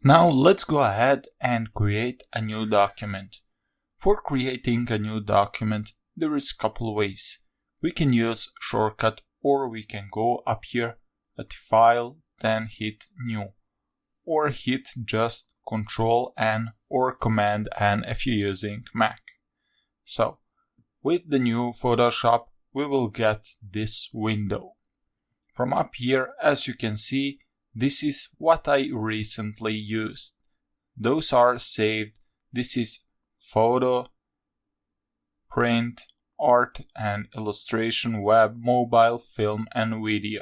Now let's go ahead and create a new document. For creating a new document, there is a couple ways. We can use shortcut, or we can go up here at File, then hit New, or hit just Control N or Command N if you're using Mac. So with the new Photoshop, we will get this window. From up here, as you can see, this is what I recently used. Those are saved. This is photo, print, art and illustration, web, mobile, film and video.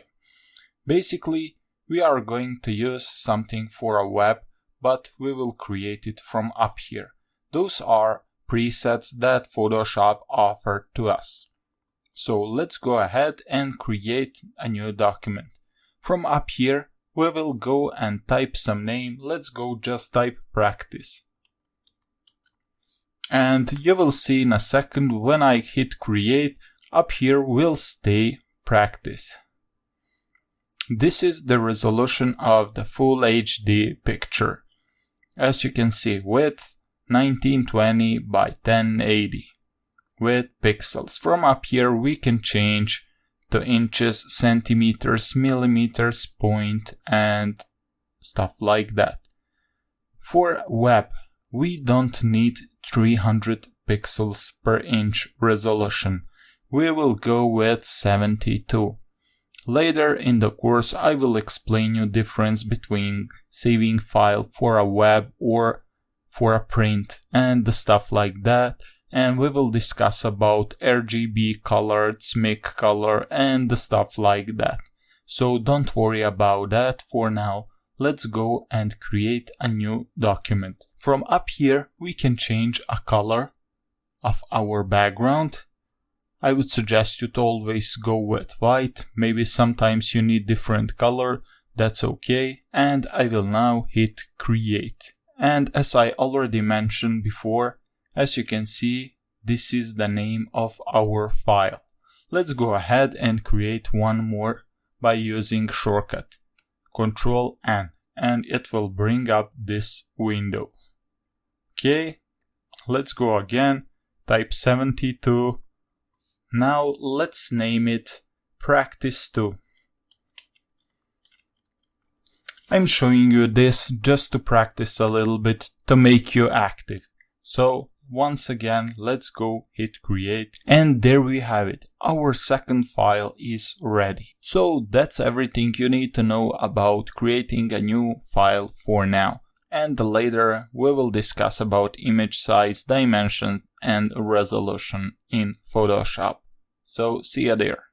Basically, we are going to use something for a web, but we will create it from up here. Those are presets that Photoshop offered to us. So let's go ahead and create a new document. From up here, we will go and type some name. Let's go just type practice. And you will see in a second when I hit create, up here will stay practice. This is the resolution of the full HD picture. As you can see, width 1920 by 1080 with pixels. From up here we can change to inches, centimeters, millimeters, point and stuff like that. For web, we don't need 300 pixels per inch resolution. We will go with 72. Later in the course I will explain you difference between saving file for a web or for a print and the stuff like that, and we will discuss about RGB color, SMIC color and the stuff like that. So don't worry about that for now. Let's go and create a new document. From up here we can change a color of our background. I would suggest you to always go with white. Maybe sometimes you need different color, that's okay. And I will now hit create. And as I already mentioned before, as you can see, this is the name of our file. Let's go ahead and create one more by using shortcut. Control N, and it will bring up this window. Okay, let's go again, type 72. Now let's name it Practice 2. I'm showing you this just to practice a little bit to make you active. So once again, let's go hit create, and there we have it. Our second file is ready. So that's everything you need to know about creating a new file for now. And later we will discuss about image size, dimension and resolution in Photoshop. So see you there.